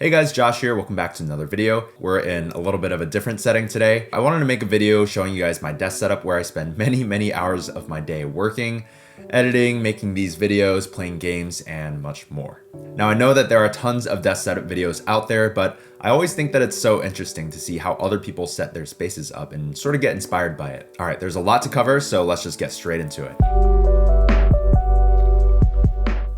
Hey guys, Josh here. Welcome back to another video. We're in a little bit of a different setting today. I wanted to make a video showing you guys my desk setup where I spend many hours of my day working, editing, making these videos, playing games, and much more. Now I know that there are tons of desk setup videos out there, but I always think that it's so interesting to see how other people set their spaces up and sort of get inspired by it. All right, there's a lot to cover, so let's just get straight into it.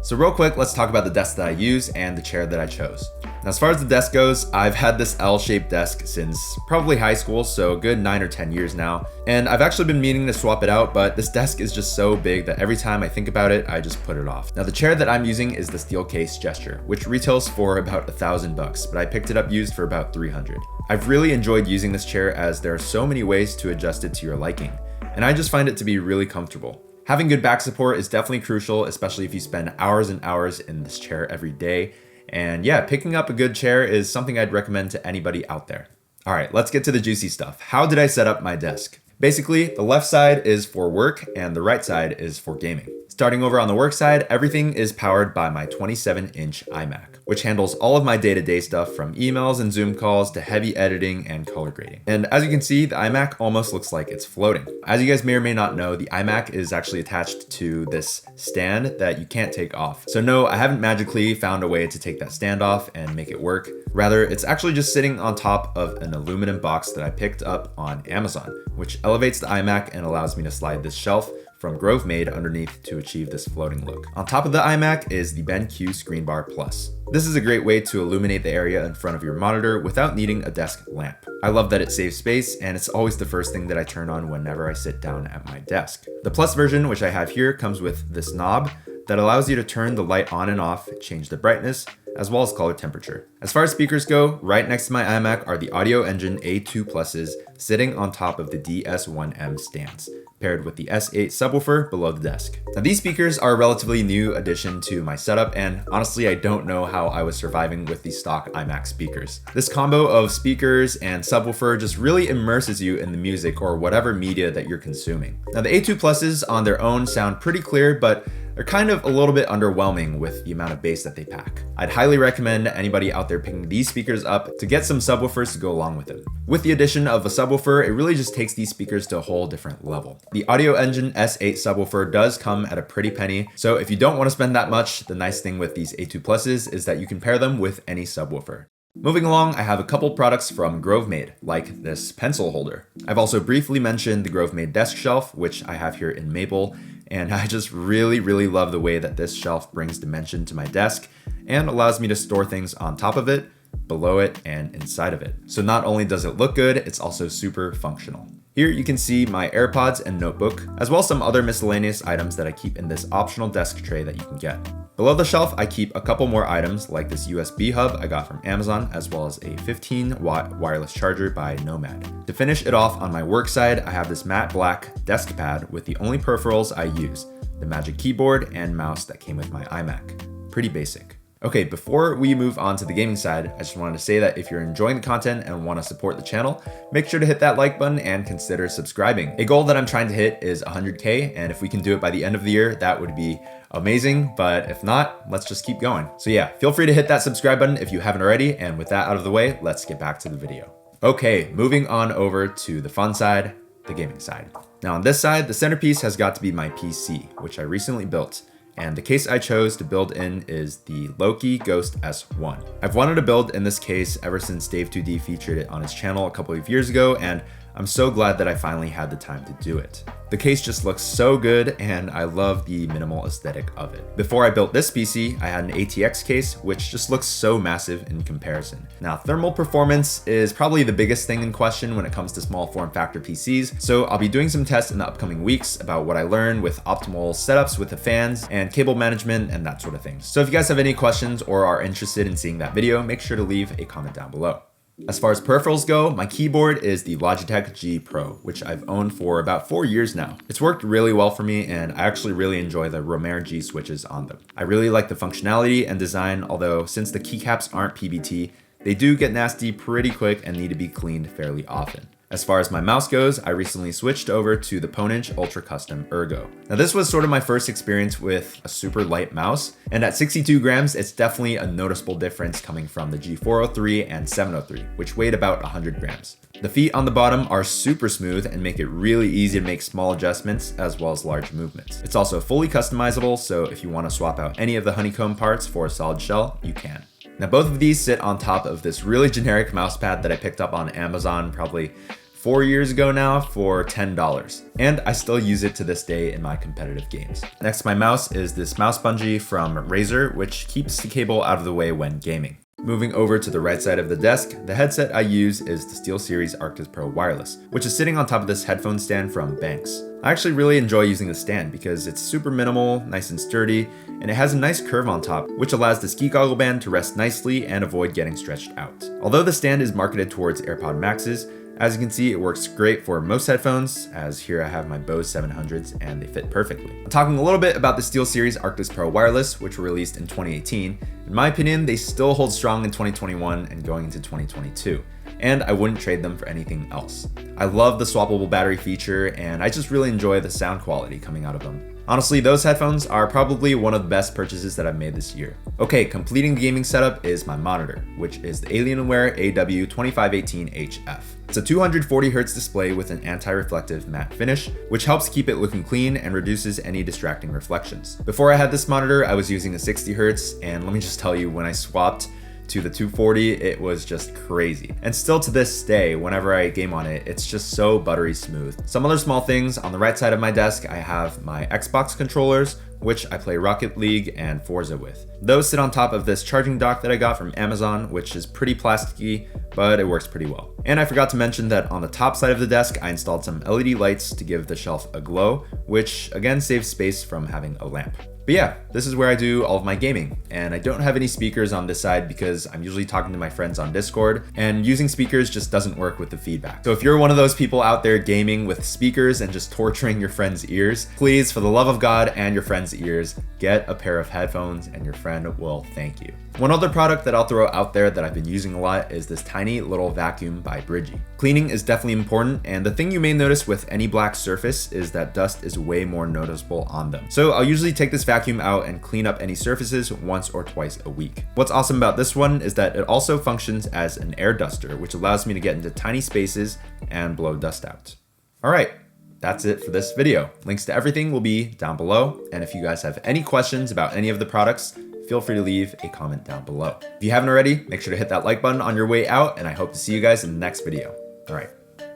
So real quick, let's talk about the desk that I use and the chair that I chose. Now, as far as the desk goes, I've had this L-shaped desk since probably high school, so a good 9 or 10 years now. And I've actually been meaning to swap it out, but this desk is just so big that every time I think about it, I just put it off. Now, the chair that I'm using is the Steelcase Gesture, which retails for about $1,000, but I picked it up used for about $300. I've really enjoyed using this chair as there are so many ways to adjust it to your liking, and I just find it to be really comfortable. Having good back support is definitely crucial, especially if you spend hours and hours in this chair every day. And yeah, picking up a good chair is something I'd recommend to anybody out there. All right, let's get to the juicy stuff. How did I set up my desk? Basically, the left side is for work and the right side is for gaming. Starting over on the work side, everything is powered by my 27-inch iMac, which handles all of my day-to-day stuff from emails and Zoom calls to heavy editing and color grading. And as you can see, the iMac almost looks like it's floating. As you guys may or may not know, the iMac is actually attached to this stand that you can't take off. So no, I haven't magically found a way to take that stand off and make it work. Rather, it's actually just sitting on top of an aluminum box that I picked up on Amazon, which elevates the iMac and allows me to slide this shelf from grovemade underneath to achieve this floating look. On top of the iMac is the BenQ Screen Bar Plus. This is a great way to illuminate the area in front of your monitor without needing a desk lamp. I love that it saves space, and it's always the first thing that I turn on whenever I sit down at my desk. The Plus version, which I have here, comes with this knob that allows you to turn the light on and off, change the brightness, as well as color temperature. As far as speakers go, right next to my iMac are the Audio Engine A2 Pluses sitting on top of the DS1M stands, paired with the S8 subwoofer below the desk. Now these speakers are a relatively new addition to my setup, and honestly I don't know how I was surviving with the stock iMac speakers. This combo of speakers and subwoofer just really immerses you in the music or whatever media that you're consuming. Now the A2 Pluses on their own sound pretty clear, but they're kind of a little bit underwhelming with the amount of bass that they pack. I'd highly recommend anybody out there picking these speakers up to get some subwoofers to go along with them. With the addition of a subwoofer, it really just takes these speakers to a whole different level. The Audio Engine S8 subwoofer does come at a pretty penny, so if you don't want to spend that much, the nice thing with these A2 Pluses is that you can pair them with any subwoofer. Moving along, I have a couple products from grovemade, like this pencil holder. I've also briefly mentioned the grovemade desk shelf, which I have here in maple, and I just really love the way that this shelf brings dimension to my desk and allows me to store things on top of it, below it, and inside of it. So not only does it look good, it's also super functional. Here you can see my AirPods and notebook, as well as some other miscellaneous items that I keep in this optional desk tray that you can get. Below the shelf, I keep a couple more items like this USB hub I got from Amazon, as well as a 15-watt wireless charger by Nomad. To finish it off on my work side, I have this matte black desk pad with the only peripherals I use, the Magic Keyboard and mouse that came with my iMac. Pretty basic. Okay, before we move on to the gaming side, I just wanted to say that if you're enjoying the content and want to support the channel, make sure to hit that like button and consider subscribing. A goal that I'm trying to hit is 100K, and if we can do it by the end of the year, that would be amazing, but if not, let's just keep going. So yeah, feel free to hit that subscribe button if you haven't already, and with that out of the way, let's get back to the video. Okay, moving on over to the fun side, the gaming side. Now on this side, the centerpiece has got to be my PC, which I recently built. And the case I chose to build in is the Loki Ghost S1. I've wanted to build in this case ever since Dave2D featured it on his channel a couple of years ago, and I'm so glad that I finally had the time to do it. The case just looks so good, and I love the minimal aesthetic of it. Before I built this PC, I had an ATX case, which just looks so massive in comparison. Now, thermal performance is probably the biggest thing in question when it comes to small form factor PCs, so I'll be doing some tests in the upcoming weeks about what I learned with optimal setups with the fans and cable management and that sort of thing. So if you guys have any questions or are interested in seeing that video, make sure to leave a comment down below. As far as peripherals go, my keyboard is the Logitech G Pro, which I've owned for about 4 years now. It's worked really well for me, and I actually really enjoy the Romare G switches on them. I really like the functionality and design, although since the keycaps aren't PBT, they do get nasty pretty quick and need to be cleaned fairly often. As far as my mouse goes, I recently switched over to the Ponage Ultra Custom Ergo. Now this was sort of my first experience with a super light mouse, and at 62 grams, it's definitely a noticeable difference coming from the G403 and 703, which weighed about 100 grams. The feet on the bottom are super smooth and make it really easy to make small adjustments as well as large movements. It's also fully customizable, so if you want to swap out any of the honeycomb parts for a solid shell, you can. Now both of these sit on top of this really generic mouse pad that I picked up on Amazon probably 4 years ago now for $10, and I still use it to this day in my competitive games. Next to my mouse is this mouse bungee from Razer, which keeps the cable out of the way when gaming. Moving over to the right side of the desk, the headset I use is the SteelSeries Arctis Pro Wireless, which is sitting on top of this headphone stand from Banks. I actually really enjoy using the stand because it's super minimal, nice and sturdy, and it has a nice curve on top, which allows the ski goggle band to rest nicely and avoid getting stretched out. Although the stand is marketed towards AirPod Maxes, as you can see, it works great for most headphones, as here I have my Bose 700s and they fit perfectly. Talking a little bit about the SteelSeries Arctis Pro Wireless, which were released in 2018, in my opinion, they still hold strong in 2021 and going into 2022, and I wouldn't trade them for anything else. I love the swappable battery feature, and I just really enjoy the sound quality coming out of them. Honestly, those headphones are probably one of the best purchases that I've made this year. Okay, completing the gaming setup is my monitor, which is the Alienware AW2518HF. It's a 240Hz display with an anti-reflective matte finish, which helps keep it looking clean and reduces any distracting reflections. Before I had this monitor, I was using a 60Hz, and let me just tell you, when I swapped to the 240, it was just crazy. And still to this day, whenever I game on it, it's just so buttery smooth. Some other small things, on the right side of my desk, I have my Xbox controllers, which I play Rocket League and Forza with. Those sit on top of this charging dock that I got from Amazon, which is pretty plasticky, but it works pretty well. And I forgot to mention that on the top side of the desk, I installed some LED lights to give the shelf a glow, which again saves space from having a lamp. But yeah, this is where I do all of my gaming, and I don't have any speakers on this side because I'm usually talking to my friends on Discord, and using speakers just doesn't work with the feedback. So if you're one of those people out there gaming with speakers and just torturing your friend's ears, please, for the love of God and your friend's ears, get a pair of headphones and your friend will thank you. One other product that I'll throw out there that I've been using a lot is this tiny little vacuum by Bridgie. Cleaning is definitely important, and the thing you may notice with any black surface is that dust is way more noticeable on them. So I'll usually take this vacuum out and clean up any surfaces once or twice a week. What's awesome about this one is that it also functions as an air duster, which allows me to get into tiny spaces and blow dust out. All right. That's it for this video. Links to everything will be down below. And if you guys have any questions about any of the products, feel free to leave a comment down below. If you haven't already, make sure to hit that like button on your way out, and I hope to see you guys in the next video. All right,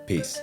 peace.